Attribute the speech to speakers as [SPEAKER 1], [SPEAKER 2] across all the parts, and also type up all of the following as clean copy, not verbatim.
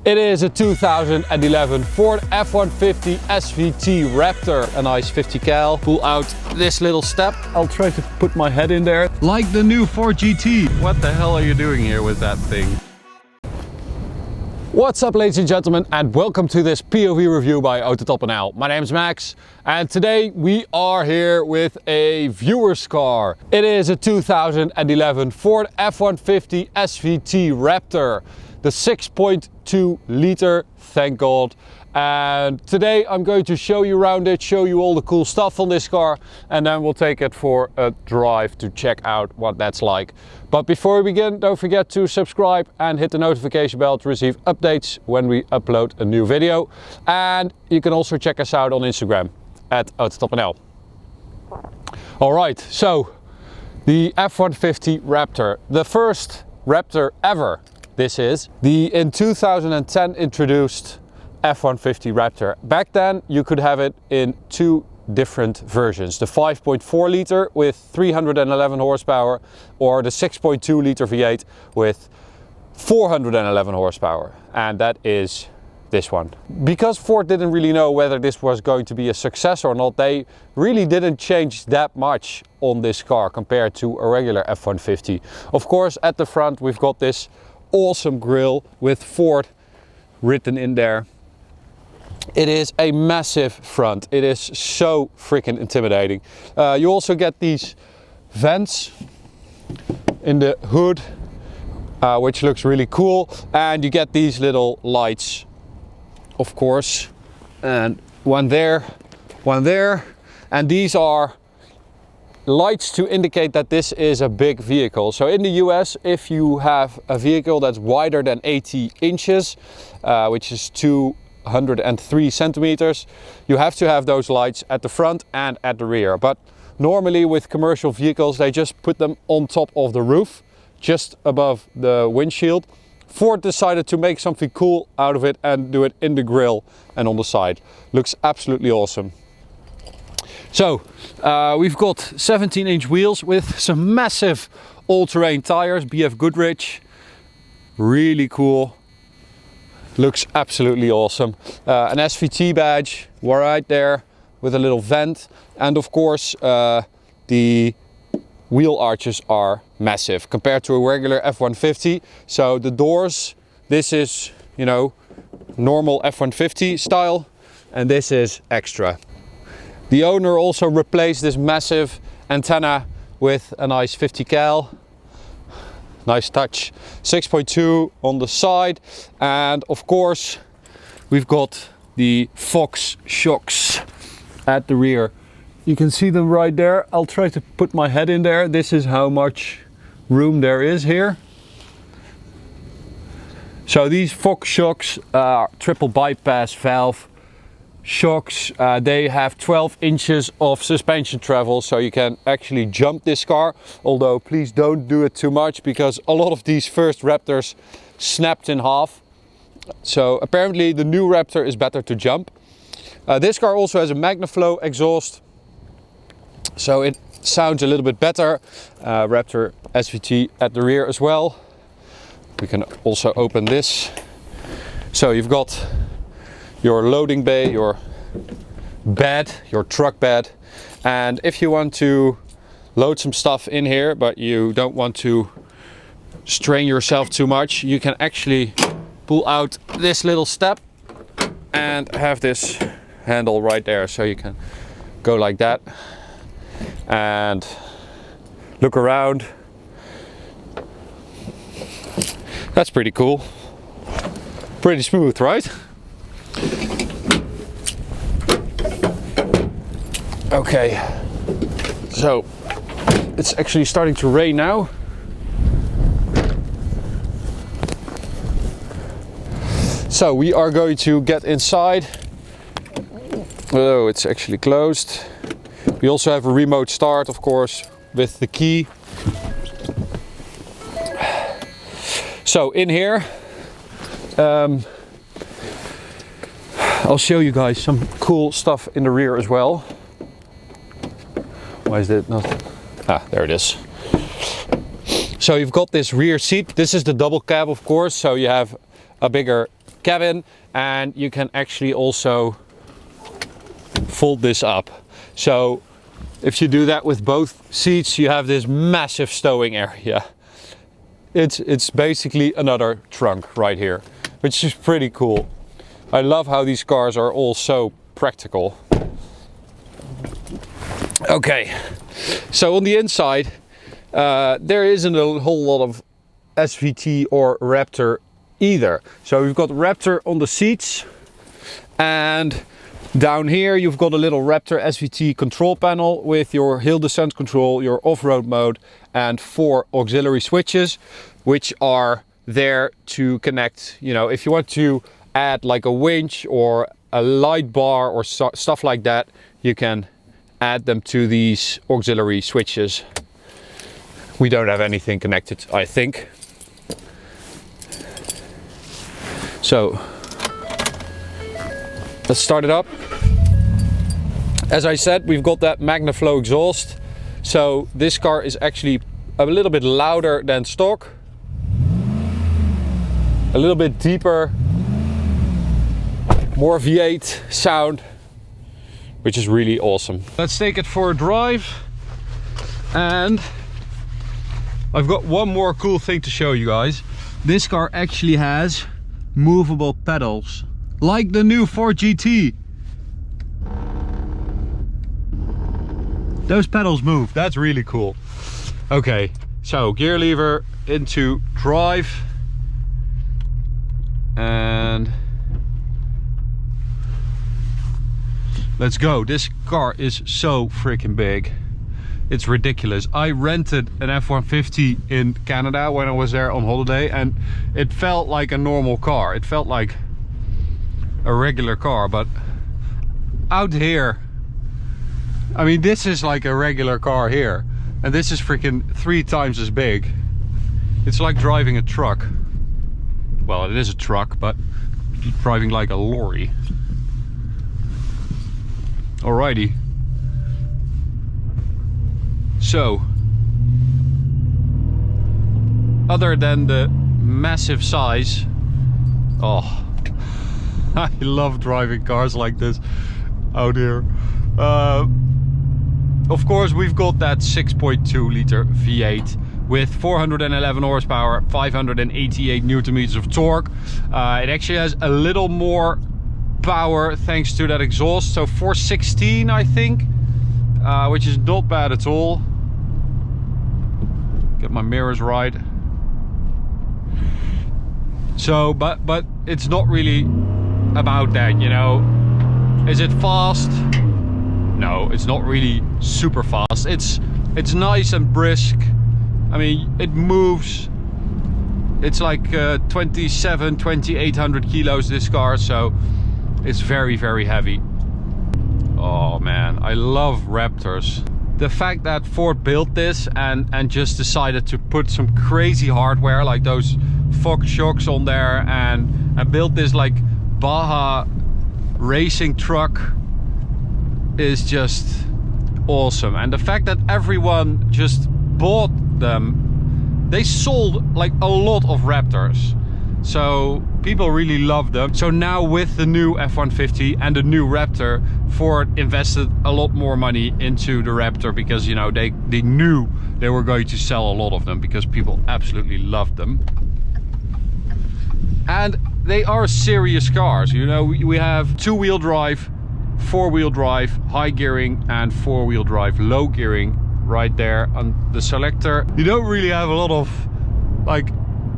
[SPEAKER 1] It is a 2011 Ford F150 SVT Raptor, a nice 50 cal. Pull out this little step. I'll try to put my head in there. Like the new Ford GT. What the hell are you doing here with that thing? What's up, ladies and gentlemen, and welcome to this POV review by AutoTopNL. My name is Max, and today we are here with a viewer's car. It is a 2011 Ford F150 SVT Raptor, the 6.2 liter, thank God. And today I'm going to show you around it, show you all the cool stuff on this car, and then we'll take it for a drive to check out what that's like. But before we begin, don't forget to subscribe and hit the notification bell to receive updates when we upload a new video. And you can also check us out on Instagram at AutoTopNL. Alright, so the F150 Raptor, the first Raptor ever. This is the in 2010 introduced F150 Raptor. Back then you could have it in two different versions, the 5.4 liter with 311 horsepower or the 6.2 liter V8 with 411 horsepower, and that is this one. Because Ford didn't really know whether this was going to be a success or not, they really didn't change that much on this car compared to a regular F150. Of course, at the front we've got this awesome grille with Ford written in there. It is a massive front. It is so freaking intimidating. You also get these vents in the hood, which looks really cool, and you get these little lights, of course, and one there, and these are lights to indicate that this is a big vehicle. So in the US, if you have a vehicle that's wider than 80 inches, which is 203 centimeters, you have to have those lights at the front and at the rear. But normally with commercial vehicles, they just put them on top of the roof, just above the windshield. Ford decided to make something cool out of it and do it in the grille and on the side. Looks absolutely awesome. So we've got 17-inch wheels with some massive all-terrain tires, BF Goodrich. Really cool. Looks absolutely awesome. An SVT badge right there with a little vent, and of course the wheel arches are massive compared to a regular F150. So the doors, this is, you know, normal F150 style, and this is extra. The owner also replaced this massive antenna with a nice 50 cal. Nice touch. 6.2 on the side, and of course we've got the Fox shocks at the rear. You can see them right there. I'll try to put my head in there. This is how much room there is here. So these Fox shocks are triple bypass valve shocks. They have 12 inches of suspension travel, so you can actually jump this car, although please don't do it too much because a lot of these first Raptors snapped in half. So apparently the new Raptor is better to jump. This car also has a MagnaFlow exhaust, so it sounds a little bit better. Raptor SVT at the rear as well. We can also open this. So you've got your loading bay, your bed, your truck bed, and if you want to load some stuff in here but you don't want to strain yourself too much, you can actually pull out this little step and have this handle right there, so you can go like that and look around. That's pretty cool, pretty smooth, right? Okay, so it's actually starting to rain now. So we are going to get inside. Oh, it's actually closed. We also have a remote start, of course, with the key. So in here, I'll show you guys some cool stuff in the rear as well. Why is it not? Ah, there it is. So you've got this rear seat. This is the double cab, of course, so you have a bigger cabin, and you can actually also fold this up. So if you do that with both seats, you have this massive stowing area. It's basically another trunk right here, which is pretty cool. I love how these cars are all so practical. Okay, so on the inside, there isn't a whole lot of SVT or Raptor either. So we've got Raptor on the seats, and down here you've got a little Raptor SVT control panel with your hill descent control, your off-road mode, and 4 auxiliary switches, which are there to connect, you know, if you want to add like a winch or a light bar or stuff like that, you can add them to these auxiliary switches. We don't have anything connected, I think. So let's start it up. As I said, we've got that MagnaFlow exhaust. So this car is actually a little bit louder than stock. A little bit deeper, more V8 sound, which is really awesome. Let's take it for a drive. And I've got one more cool thing to show you guys. This car actually has movable pedals, like the new Ford GT. Those pedals move, that's really cool. Okay, so gear lever into drive. And let's go. This car is so freaking big. It's ridiculous. I rented an F150 in Canada when I was there on holiday, and it felt like a normal car. It felt like a regular car, but out here, I mean, this is like a regular car here, and this is freaking 3 times as big. It's like driving a truck. Well, it is a truck, but driving like a lorry. Alrighty. So, other than the massive size, oh, I love driving cars like this out here. Of course, we've got that 6.2 liter V8 with 411 horsepower, 588 newton meters of torque. It actually has a little more power thanks to that exhaust, so 416 I think, which is not bad at all. Get my mirrors right. So, but it's not really about that, you know. Is it fast? No, it's not really super fast. It's nice and brisk. I mean, it moves. It's like 2800 kilos, this car, so it's very, very heavy. Oh man, I love Raptors. The fact that Ford built this and just decided to put some crazy hardware like those fog shocks on there and built this like Baja racing truck is just awesome. And the fact that everyone just bought them, they sold like a lot of Raptors, so people really love them. So now with the new F150 and the new Raptor, Ford invested a lot more money into the Raptor because, you know, they knew they were going to sell a lot of them because people absolutely loved them. And they are serious cars, you know. We have 2-wheel drive, 4-wheel drive, high gearing, and 4-wheel drive, low gearing right there on the selector. You don't really have a lot of like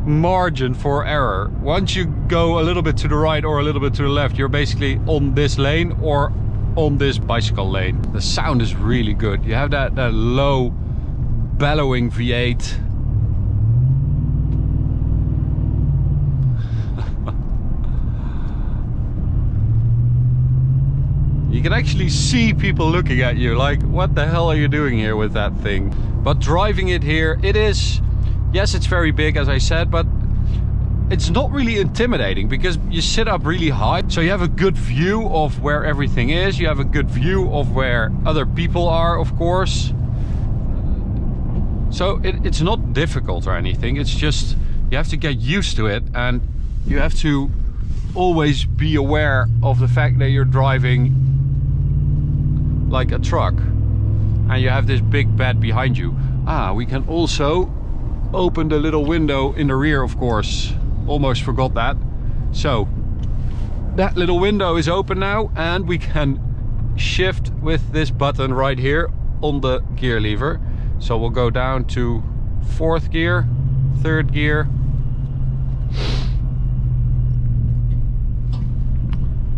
[SPEAKER 1] margin for error. Once you go a little bit to the right or a little bit to the left, you're basically on this lane or on this bicycle lane. The sound is really good. You have that low bellowing V8. You can actually see people looking at you like, what the hell are you doing here with that thing? But driving it here, it is, yes, it's very big as I said, but it's not really intimidating because you sit up really high. So you have a good view of where everything is. You have a good view of where other people are, of course. So it's not difficult or anything. It's just, you have to get used to it and you have to always be aware of the fact that you're driving like a truck and you have this big bed behind you. We can also open the little window in the rear, of course. Almost forgot that. So that little window is open now, and we can shift with this button right here on the gear lever. So we'll go down to 4th gear, 3rd gear,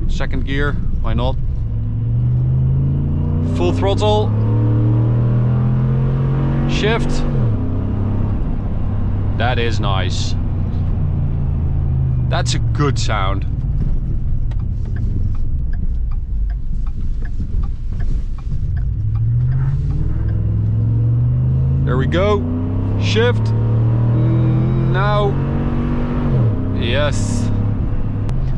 [SPEAKER 1] 2nd gear, why not? Full throttle, shift. That is nice. That's a good sound. There we go. Shift. Now. Yes.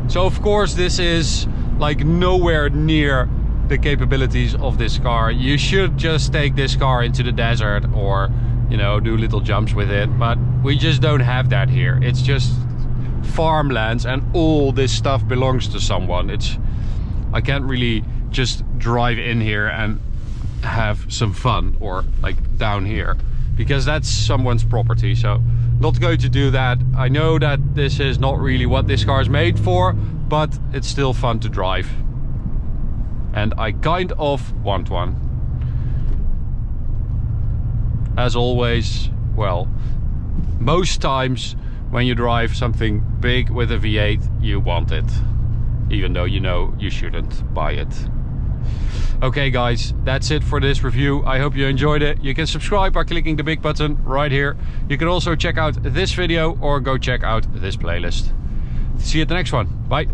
[SPEAKER 1] So of course this is like nowhere near the capabilities of this car. You should just take this car into the desert or, you know, do little jumps with it, but we just don't have that here. It's just farmlands and all this stuff belongs to someone. I can't really just drive in here and have some fun, or like down here, because that's someone's property. So not going to do that. I know that this is not really what this car is made for, but it's still fun to drive. And I kind of want one. As always, well, most times when you drive something big with a V8, you want it. Even though you know you shouldn't buy it. Okay guys, that's it for this review. I hope you enjoyed it. You can subscribe by clicking the big button right here. You can also check out this video or go check out this playlist. See you at the next one. Bye.